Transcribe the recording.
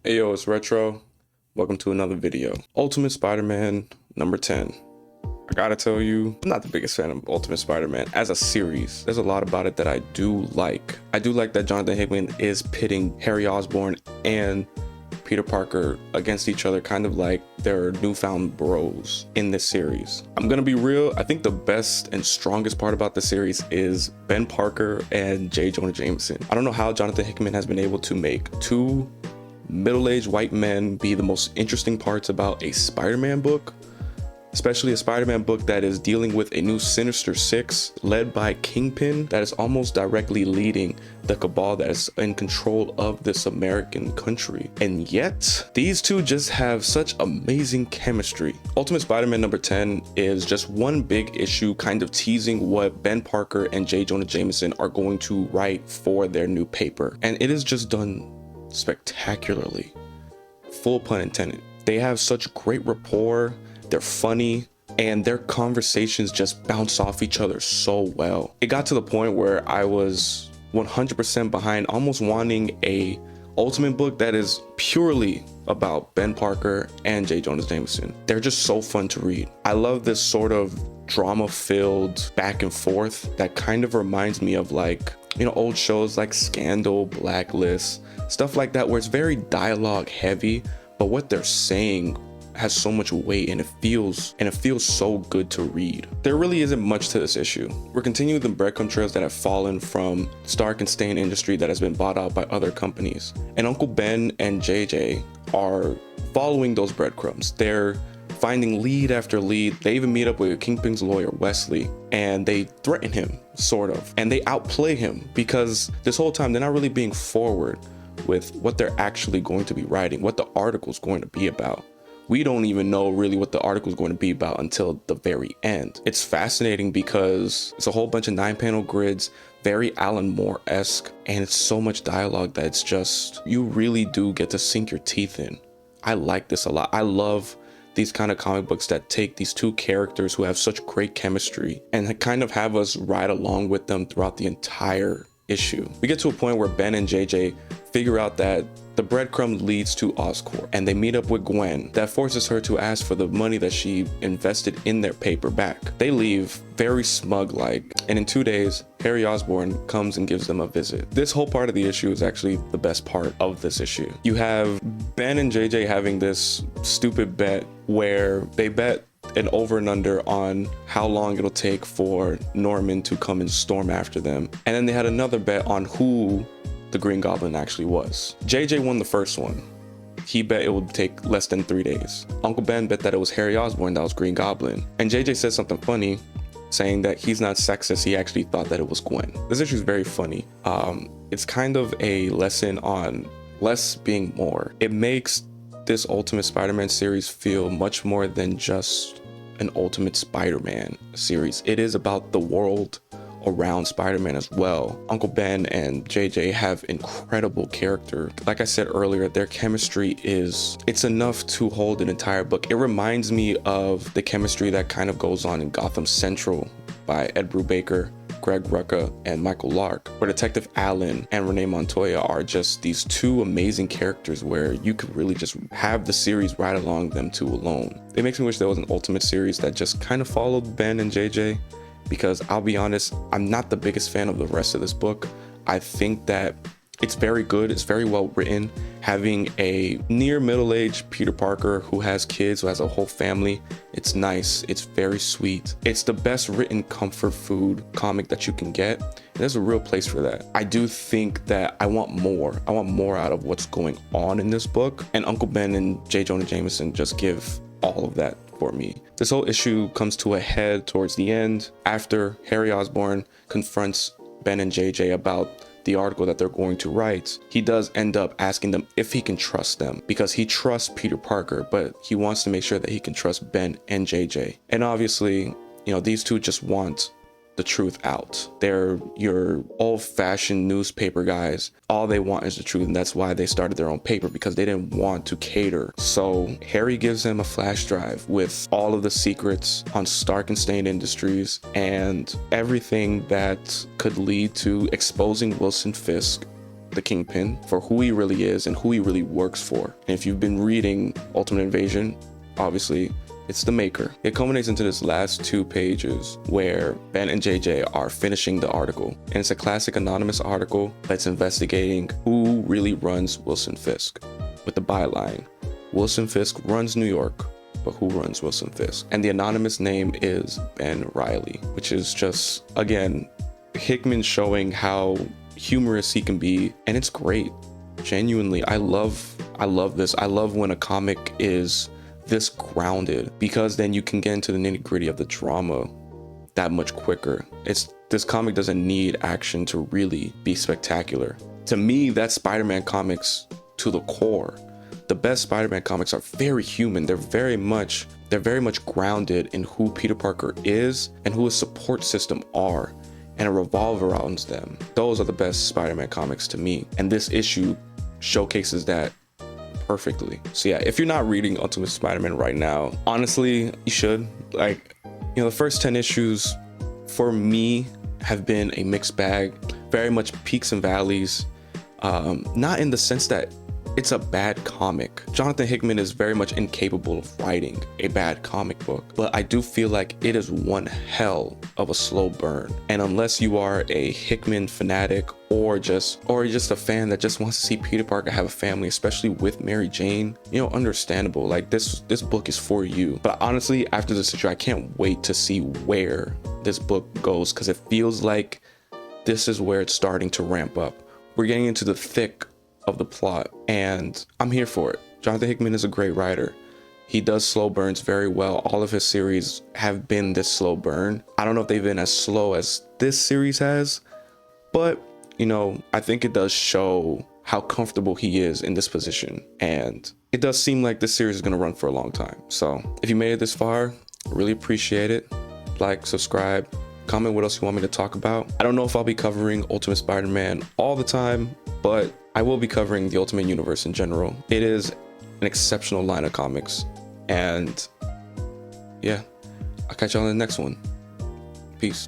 Hey yo, it's Retro. Welcome to another video. Ultimate Spider-Man number 10. I gotta tell you, I'm not the biggest fan of Ultimate Spider-Man as a series. There's a lot about it that I do like. I do like that Jonathan Hickman is pitting Harry Osborn and Peter Parker against each other, kind of like their newfound bros in this series. I'm gonna be real, I think the best and strongest part about the series is Ben Parker and Jonah Jameson. I don't know how Jonathan Hickman has been able to make two middle-aged white men be the most interesting parts about a Spider-Man book, especially a Spider-Man book that is dealing with a new Sinister Six led by Kingpin that is almost directly leading the cabal that is in control of this American country. And yet, these two just have such amazing chemistry. Ultimate Spider-Man number 10 is just one big issue kind of teasing what Ben Parker and Jonah Jameson are going to write for their new paper. And it is just done spectacularly, full pun intended. They have such great rapport, they're funny, and their conversations just bounce off each other so well. It got to the point where I was 100% behind almost wanting a Ultimate book that is purely about Ben Parker and Jonah Jameson. They're just so fun to read. I love this sort of drama-filled back and forth that kind of reminds me of, like, you know, old shows like Scandal, Blacklist, stuff like that, where it's very dialogue heavy, but what they're saying has so much weight and it feels so good to read. There really isn't much to this issue. We're continuing the breadcrumb trails that have fallen from Stark and Stain industry that has been bought out by other companies. And Uncle Ben and JJ are following those breadcrumbs. They're finding lead after lead. They even meet up with Kingpin's lawyer, Wesley, and they threaten him, sort of. And they outplay him because this whole time they're not really being forward with what they're actually going to be writing, what the article's going to be about. We don't even know really what the article is going to be about until the very end. It's fascinating because it's a whole bunch of 9-panel grids, very Alan Moore-esque, and it's so much dialogue that it's just, you really do get to sink your teeth in. I like this a lot. I love these kind of comic books that take these two characters who have such great chemistry and kind of have us ride along with them throughout the entire issue. We get to a point where Ben and JJ figure out that the breadcrumb leads to Oscorp, and they meet up with Gwen. That forces her to ask for the money that she invested in their paper back. They leave very smug-like, and in 2 days, Harry Osborn comes and gives them a visit. This whole part of the issue is actually the best part of this issue. You have Ben and JJ having this stupid bet where they bet an over and under on how long it'll take for Norman to come and storm after them. And then they had another bet on who the Green Goblin actually was. JJ won the first one. He bet it would take less than 3 days. Uncle Ben bet that it was Harry Osborn that was Green Goblin. And JJ said something funny, saying that he's not sexist, he actually thought that it was Gwen. This issue is very funny. It's kind of a lesson on less being more. It makes this Ultimate Spider-Man series feel much more than just an Ultimate Spider-Man series. It is about the world around Spider-Man as well. Uncle Ben and JJ have incredible character. Like I said earlier, their chemistry it's enough to hold an entire book. It reminds me of the chemistry that kind of goes on in Gotham Central by Ed Brubaker, Greg Rucka, and Michael Lark, where Detective Allen and Renee Montoya are just these two amazing characters where you could really just have the series ride along them two alone. It makes me wish there was an Ultimate series that just kind of followed Ben and JJ, because I'll be honest, I'm not the biggest fan of the rest of this book. I think that it's very good, it's very well written. Having a near middle-aged Peter Parker who has kids, who has a whole family, it's nice, it's very sweet. It's the best written comfort food comic that you can get, and there's a real place for that. I do think that I want more. I want more out of what's going on in this book, and Uncle Ben and Jonah Jameson just give all of that for me. This whole issue comes to a head towards the end after Harry Osborn confronts Ben and JJ about the article that they're going to write. He does end up asking them if he can trust them, because he trusts Peter Parker, but he wants to make sure that he can trust Ben and JJ. And obviously, you know, these two just want the truth out. They're your old-fashioned newspaper guys. All they want is the truth, and that's why they started their own paper, because they didn't want to cater. So Harry gives them a flash drive with all of the secrets on Stark and Stain Industries and everything that could lead to exposing Wilson Fisk, the Kingpin for who he really is and who he really works for. And if you've been reading Ultimate Invasion, obviously it's the maker. It culminates into this last 2 pages where Ben and JJ are finishing the article. And it's a classic anonymous article that's investigating who really runs Wilson Fisk, with the byline, Wilson Fisk runs New York, but who runs Wilson Fisk? And the anonymous name is Ben Riley, which is just, again, Hickman showing how humorous he can be, and it's great. Genuinely, I love this. I love when a comic is this grounded, because then you can get into the nitty-gritty of the drama that much quicker. This comic doesn't need action to really be spectacular. To me, that's Spider-Man comics to the core. The best Spider-Man comics are very human. They're very much grounded in who Peter Parker is and who his support system are, and it revolves around them. Those are the best Spider-Man comics to me, and this issue showcases that perfectly. So yeah, if you're not reading Ultimate Spider-Man right now, honestly, you should. Like, you know, the first 10 issues for me have been a mixed bag, very much peaks and valleys. Not in the sense that it's a bad comic. Jonathan Hickman is very much incapable of writing a bad comic book, but I do feel like it is one hell of a slow burn. And unless you are a Hickman fanatic or just a fan that just wants to see Peter Parker have a family, especially with Mary Jane, you know, understandable. Like, this book is for you. But honestly, after this issue, I can't wait to see where this book goes, because it feels like this is where it's starting to ramp up. We're getting into the thick of the plot, and I'm here for it. Jonathan Hickman is a great writer. He does slow burns very well. All of his series have been this slow burn. I don't know if they've been as slow as this series has, but you know, I think it does show how comfortable he is in this position, and it does seem like this series is going to run for a long time. So if you made it this far, I really appreciate it. Like, subscribe, comment what else you want me to talk about. I don't know if I'll be covering Ultimate Spider-Man all the time, but I will be covering the Ultimate Universe in general. It is an exceptional line of comics, and yeah, I'll catch you on the next one. Peace.